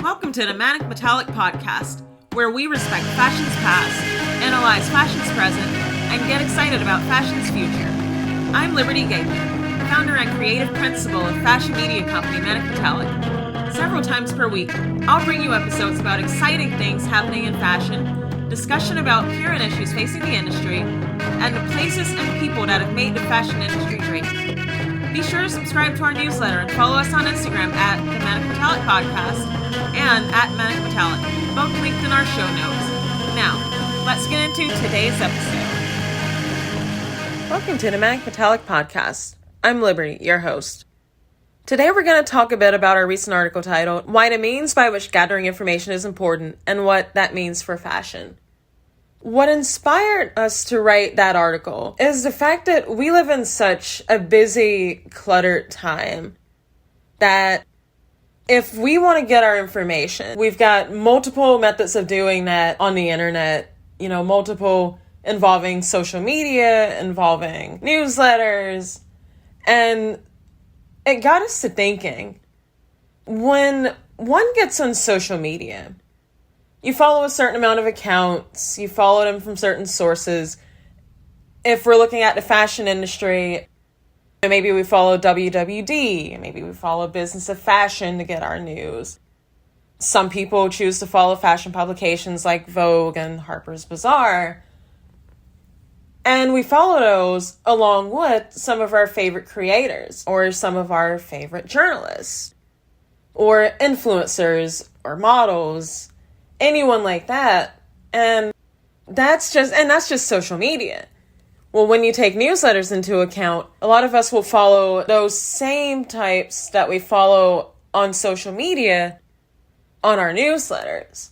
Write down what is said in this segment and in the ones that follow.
Welcome to the Manic podcast, where we respect fashion's past, analyze fashion's present, and get excited about fashion's future. I'm Liberty Gateman, founder and creative principal of fashion media company Manic. Several times per week, I'll bring you episodes about exciting things happening in fashion, discussion about current issues facing the industry, and the places and people that have made the fashion industry great. Be sure to subscribe to our newsletter and follow us on Instagram at the Manic Podcast and at Manic Metallic, both linked in our show notes. Now, let's get into today's episode. Welcome to the Manic Metallic Podcast. I'm Liberty, your host. Today we're going to talk a bit about our recent article titled, Why the Means by Which Gathering Information is Important and What That Means for Fashion. What inspired us to write that article is the fact that we live in such a busy, cluttered time that if we want to get our information, we've got multiple methods of doing that on the internet, multiple involving social media, involving newsletters, and it got us to thinking, when one gets on social media, you follow a certain amount of accounts, you follow them from certain sources. If we're looking at the fashion industry, maybe we follow WWD, maybe we follow Business of Fashion to get our news. Some people choose to follow fashion publications like Vogue and Harper's Bazaar. And we follow those along with some of our favorite creators or some of our favorite journalists or influencers or models, anyone like that. And that's just social media. Well, when you take newsletters into account, a lot of us will follow those same types that we follow on social media on our newsletters.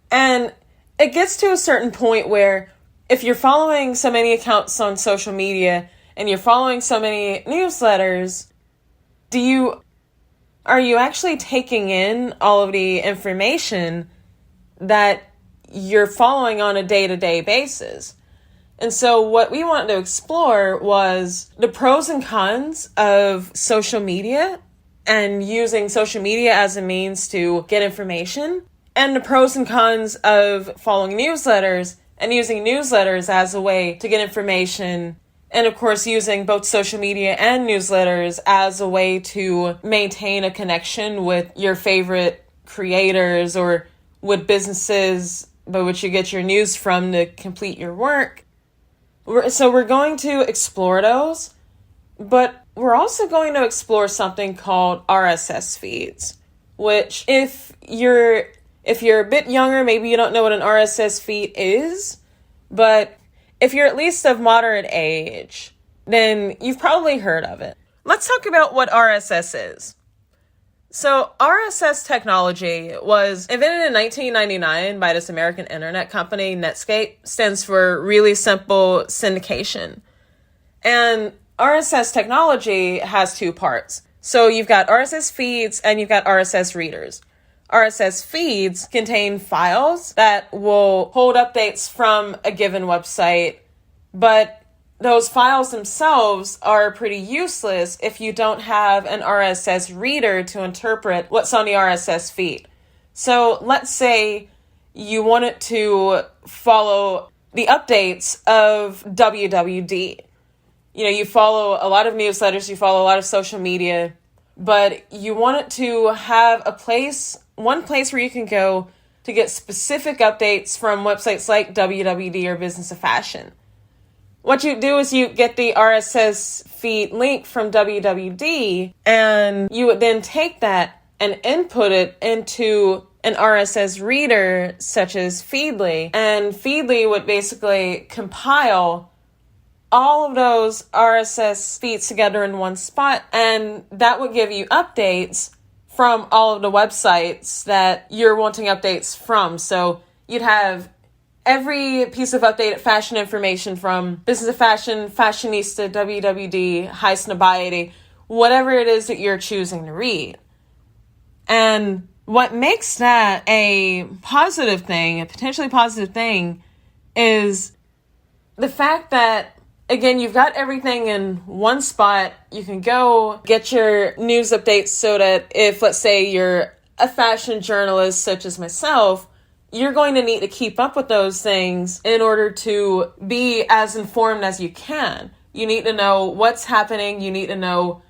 And it gets to a certain point where if you're following so many accounts on social media and you're following so many newsletters, are you actually taking in all of the information that you're following on a day-to-day basis? And so what we wanted to explore was the pros and cons of social media and using social media as a means to get information, and the pros and cons of following newsletters and using newsletters as a way to get information, and of course using both social media and newsletters as a way to maintain a connection with your favorite creators or with businesses by which you get your news from to complete your work. So we're going to explore those, but we're also going to explore something called RSS feeds, which if you're a bit younger, maybe you don't know what an RSS feed is, but if you're at least of moderate age, then you've probably heard of it. Let's talk about what RSS is. So RSS technology was invented in 1999 by this American internet company, Netscape. Stands for Really Simple Syndication. And RSS technology has two parts. So you've got RSS feeds and you've got RSS readers. RSS feeds contain files that will hold updates from a given website, but those files themselves are pretty useless if you don't have an RSS reader to interpret what's on the RSS feed. So let's say you wanted to follow the updates of WWD. You follow a lot of newsletters, you follow a lot of social media, but you wanted to have one place where you can go to get specific updates from websites like WWD or Business of Fashion. What you do is you get the RSS feed link from WWD, and you would then take that and input it into an RSS reader such as Feedly. And Feedly would basically compile all of those RSS feeds together in one spot, and that would give you updates from all of the websites that you're wanting updates from. So you'd have every piece of updated fashion information from Business of Fashion, Fashionista, WWD, High Snobiety, whatever it is that you're choosing to read. And what makes that a positive thing, a potentially positive thing, is the fact that, again, you've got everything in one spot. You can go get your news updates so that if, let's say, you're a fashion journalist such as myself, you're going to need to keep up with those things in order to be as informed as you can. You need to know what's happening. You need to know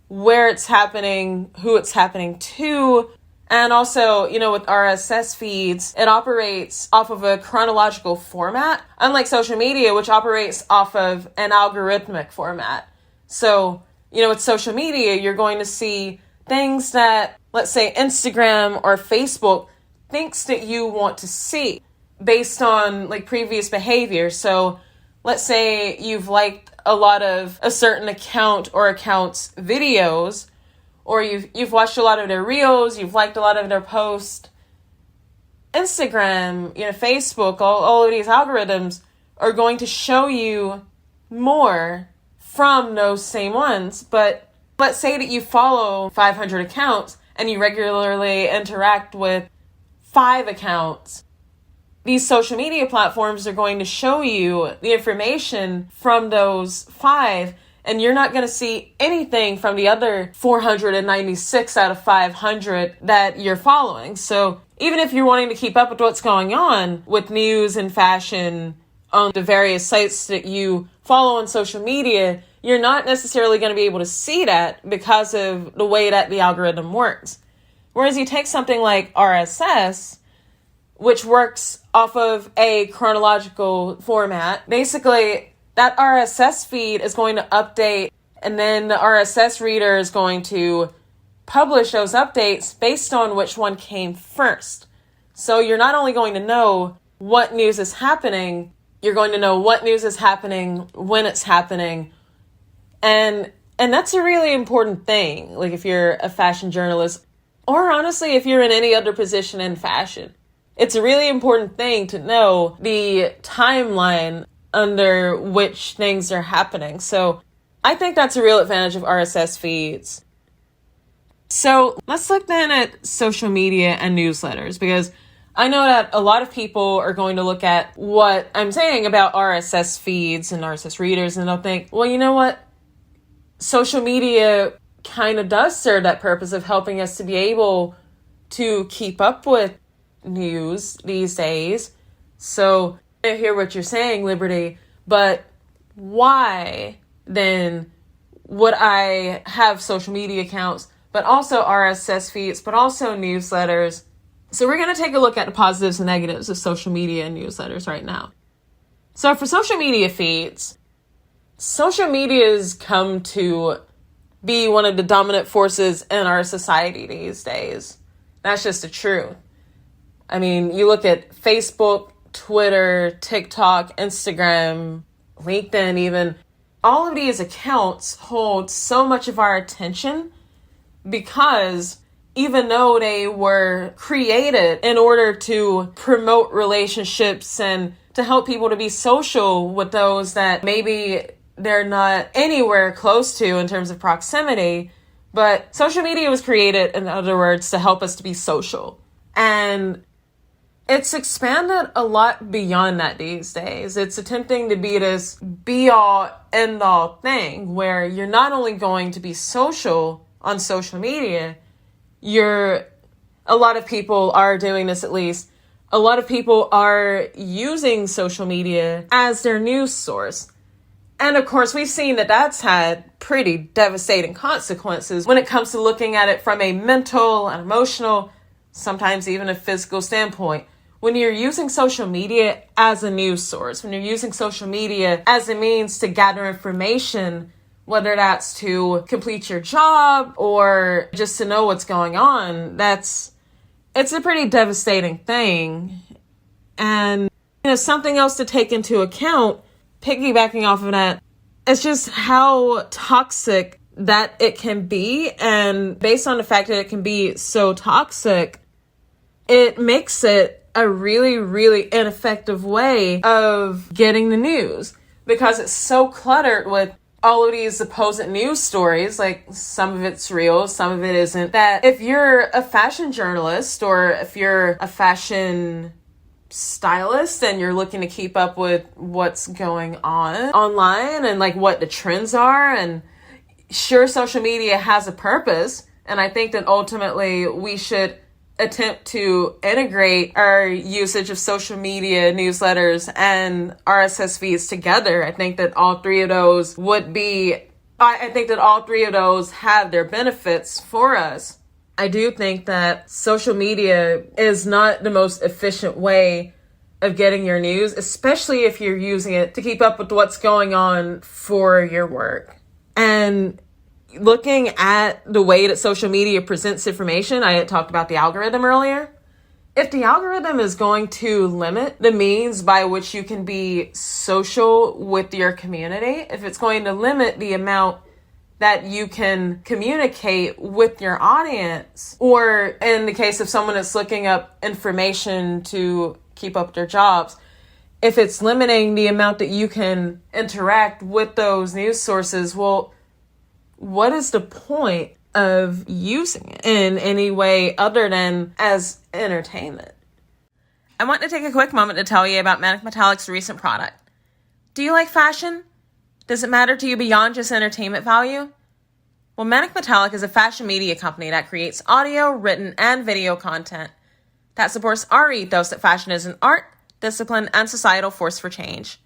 where it's happening, who it's happening to. And also, with RSS feeds, it operates off of a chronological format, unlike social media, which operates off of an algorithmic format. So, with social media, you're going to see things that, let's say, Instagram or Facebook thinks that you want to see based on previous behavior. So let's say you've liked a lot of a certain account or accounts videos, or you've watched a lot of their reels, you've liked a lot of their posts. Instagram, Facebook, all of these algorithms are going to show you more from those same ones. But let's say that you follow 500 accounts and you regularly interact with 5 accounts. These social media platforms are going to show you the information from those 5, and you're not going to see anything from the other 496 out of 500 that you're following. So even if you're wanting to keep up with what's going on with news and fashion on the various sites that you follow on social media, you're not necessarily going to be able to see that because of the way that the algorithm works. Whereas you take something like RSS, which works off of a chronological format, basically that RSS feed is going to update, and then the RSS reader is going to publish those updates based on which one came first. So you're not only going to know what news is happening, you're going to know what news is happening, when it's happening, and that's a really important thing. If you're a fashion journalist, or honestly, if you're in any other position in fashion, it's a really important thing to know the timeline under which things are happening. So I think that's a real advantage of RSS feeds. So let's look then at social media and newsletters, because I know that a lot of people are going to look at what I'm saying about RSS feeds and RSS readers, and they'll think, well, you know what? Social media kind of does serve that purpose of helping us to be able to keep up with news these days. So I hear what you're saying, Liberty, but why then would I have social media accounts, but also RSS feeds, but also newsletters? So we're going to take a look at the positives and negatives of social media and newsletters right now. So for social media feeds, social media has come to be one of the dominant forces in our society these days. That's just the truth. I mean, you look at Facebook, Twitter, TikTok, Instagram, LinkedIn even. All of these accounts hold so much of our attention because even though they were created in order to promote relationships and to help people to be social with those that maybe they're not anywhere close to in terms of proximity, but social media was created, in other words, to help us to be social. And it's expanded a lot beyond that these days. It's attempting to be this be-all, end-all thing where you're not only going to be social on social media, a lot of people are doing this at least. A lot of people are using social media as their news source. And of course, we've seen that that's had pretty devastating consequences when it comes to looking at it from a mental and emotional, sometimes even a physical standpoint. When you're using social media as a news source, when you're using social media as a means to gather information, whether that's to complete your job or just to know what's going on, it's a pretty devastating thing. And something else to take into account, piggybacking off of that, it's just how toxic that it can be. And based on the fact that it can be so toxic, it makes it a really, really ineffective way of getting the news, because it's so cluttered with all of these supposed news stories. Like, some of it's real, some of it isn't. That if you're a fashion journalist or if you're a fashion stylist and you're looking to keep up with what's going on online and what the trends are, and sure, social media has a purpose, and I think that ultimately we should attempt to integrate our usage of social media, newsletters, and RSS feeds together. I think that all three of those have their benefits for us. I do think that social media is not the most efficient way of getting your news, especially if you're using it to keep up with what's going on for your work. And looking at the way that social media presents information, I had talked about the algorithm earlier. If the algorithm is going to limit the means by which you can be social with your community, if it's going to limit the amount that you can communicate with your audience, or in the case of someone that's looking up information to keep up their jobs, if it's limiting the amount that you can interact with those news sources, well, what is the point of using it in any way other than as entertainment? I want to take a quick moment to tell you about Manic Metallic's recent product. Do you like fashion? Does it matter to you beyond just entertainment value? Well, Manic Metallic is a fashion media company that creates audio, written, and video content that supports our ethos that fashion is an art, discipline, and societal force for change.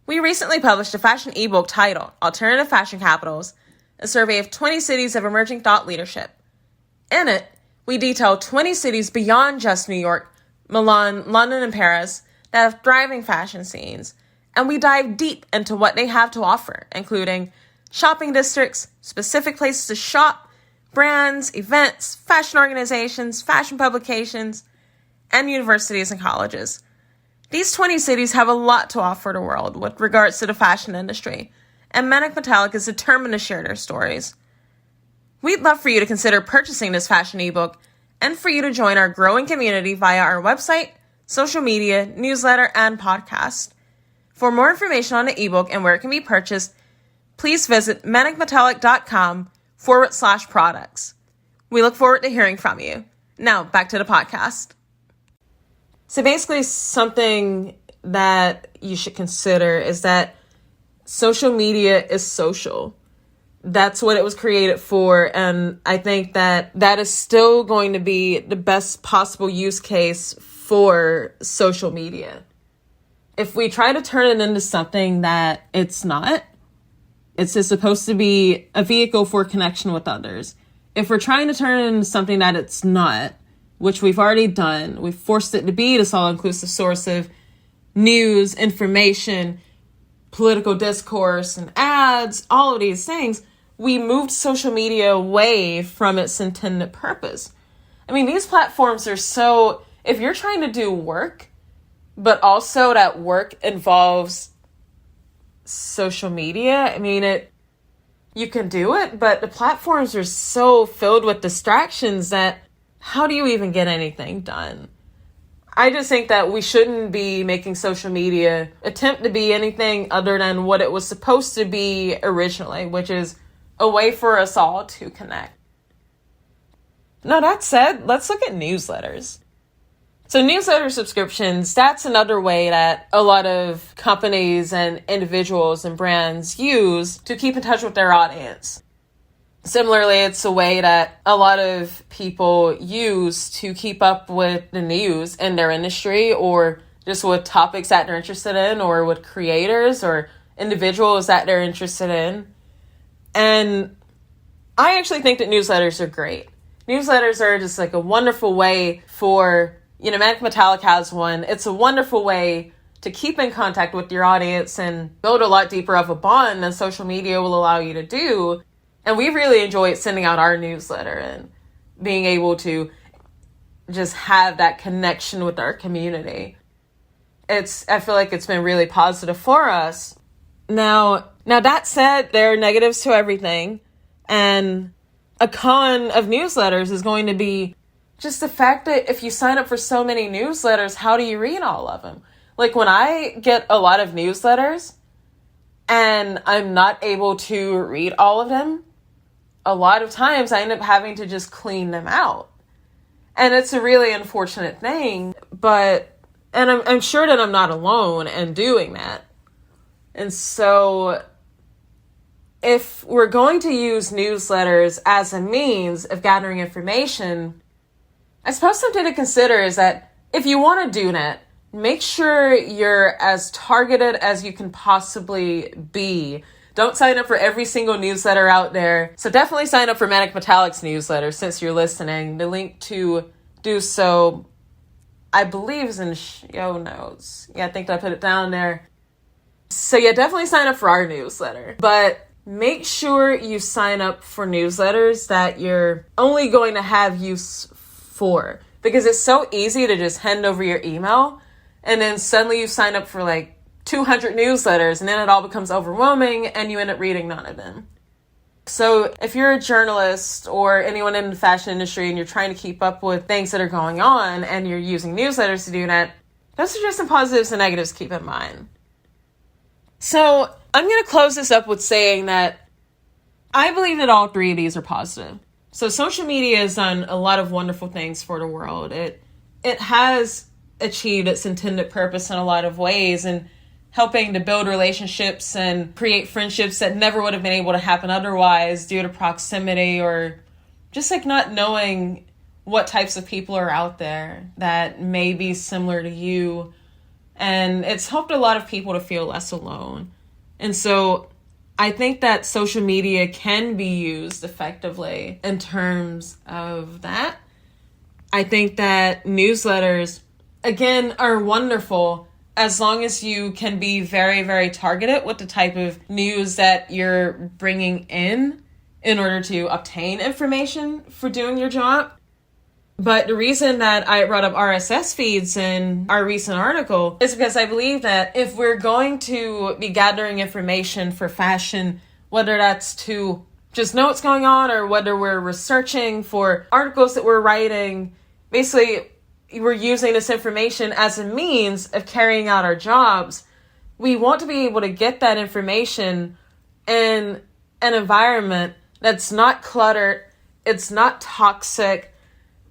We recently published a fashion ebook titled Alternative Fashion Capitals, a survey of 20 cities of emerging thought leadership. In it, we detail 20 cities beyond just New York, Milan, London, and Paris that have thriving fashion scenes, and we dive deep into what they have to offer, including shopping districts, specific places to shop, brands, events, fashion organizations, fashion publications, and universities and colleges. These 20 cities have a lot to offer the world with regards to the fashion industry, and Manic Metallic is determined to share their stories. We'd love for you to consider purchasing this fashion ebook and for you to join our growing community via our website, social media, newsletter, and podcast. For more information on the ebook and where it can be purchased, please visit manicmetallic.com/products. We look forward to hearing from you. Now, back to the podcast. So basically, something that you should consider is that social media is social. That's what it was created for, and I think that that is still going to be the best possible use case for social media. If we try to turn it into something that it's not, it's just supposed to be a vehicle for connection with others. If we're trying to turn it into something that it's not, which we've already done, we've forced it to be this all-inclusive source of news, information, political discourse, and ads, all of these things, we moved social media away from its intended purpose. I mean, these platforms are so, if you're trying to do work, but also that work involves social media, I mean, you can do it, but the platforms are so filled with distractions that how do you even get anything done? I just think that we shouldn't be making social media attempt to be anything other than what it was supposed to be originally, which is a way for us all to connect. Now, that said, let's look at newsletters. So newsletter subscriptions, that's another way that a lot of companies and individuals and brands use to keep in touch with their audience. Similarly, it's a way that a lot of people use to keep up with the news in their industry, or just with topics that they're interested in, or with creators or individuals that they're interested in. And I actually think that newsletters are great. Newsletters are just like a wonderful way for, Manic Metallic has one. It's a wonderful way to keep in contact with your audience and build a lot deeper of a bond than social media will allow you to do. And we really enjoyed sending out our newsletter and being able to just have that connection with our community. I feel like it's been really positive for us. Now that said, there are negatives to everything. And a con of newsletters is going to be just the fact that if you sign up for so many newsletters, how do you read all of them? Like when I get a lot of newsletters and I'm not able to read all of them, a lot of times I end up having to just clean them out. And it's a really unfortunate thing, and I'm sure that I'm not alone in doing that. And so if we're going to use newsletters as a means of gathering information, I suppose something to consider is that if you want to do that, make sure you're as targeted as you can possibly be. Don't sign up for every single newsletter out there. So definitely sign up for Manic Metallic's newsletter since you're listening. The link to do so, I believe, is in show notes. Yeah, I think I put it down there. So yeah, definitely sign up for our newsletter. But make sure you sign up for newsletters that you're only going to have use for. Because it's so easy to just hand over your email and then suddenly you sign up for like 200 newsletters and then it all becomes overwhelming and you end up reading none of them. So if you're a journalist or anyone in the fashion industry and you're trying to keep up with things that are going on and you're using newsletters to do that, those are just some positives and negatives to keep in mind. So I'm going to close this up with saying that I believe that all three of these are positive. So social media has done a lot of wonderful things for the world. It has achieved its intended purpose in a lot of ways and helping to build relationships and create friendships that never would have been able to happen otherwise due to proximity or just like not knowing what types of people are out there that may be similar to you. And it's helped a lot of people to feel less alone. And so I think that social media can be used effectively in terms of that. I think that newsletters, again, are wonderful as long as you can be very, very targeted with the type of news that you're bringing in order to obtain information for doing your job. But the reason that I brought up RSS feeds in our recent article is because I believe that if we're going to be gathering information for fashion, whether that's to just know what's going on or whether we're researching for articles that we're writing, basically we're using this information as a means of carrying out our jobs. We want to be able to get that information in an environment that's not cluttered, it's not toxic,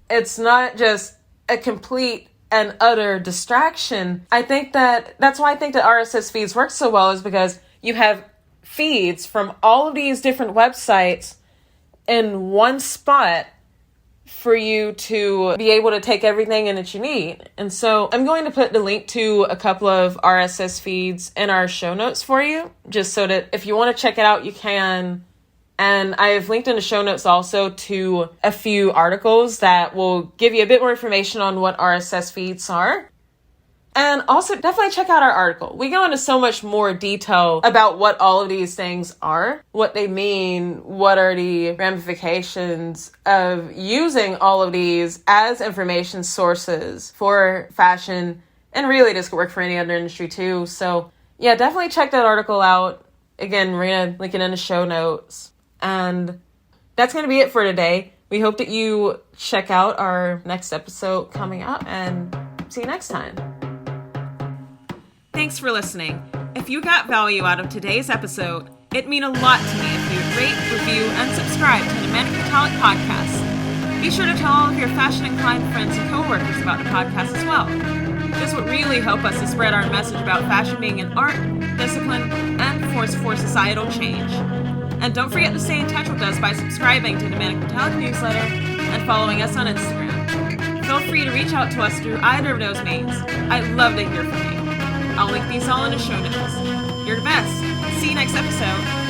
it's not just a complete and utter distraction. I think that's why I think that RSS feeds work so well, is because you have feeds from all of these different websites in one spot for you to be able to take everything in that you need. And so I'm going to put the link to a couple of RSS feeds in our show notes for you, just so that if you want to check it out, you can. And I've linked in the show notes also to a few articles that will give you a bit more information on what RSS feeds are. And also definitely check out our article. We go into so much more detail about what all of these things are, what they mean, what are the ramifications of using all of these as information sources for fashion. And really this could work for any other industry too. So yeah, definitely check that article out. Again, Marina, link it in the show notes. And that's going to be it for today. We hope that you check out our next episode coming up, and see you next time. Thanks for listening. If you got value out of today's episode, it'd mean a lot to me if you'd rate, review, and subscribe to the Manic Metallic podcast. Be sure to tell all of your fashion-inclined friends and coworkers about the podcast as well. This would really help us to spread our message about fashion being an art, discipline, and force for societal change. And don't forget to stay in touch with us by subscribing to the Manic Metallic newsletter and following us on Instagram. Feel free to reach out to us through either of those means. I'd love to hear from you. I'll link these all in the show notes. You're the best. See you next episode.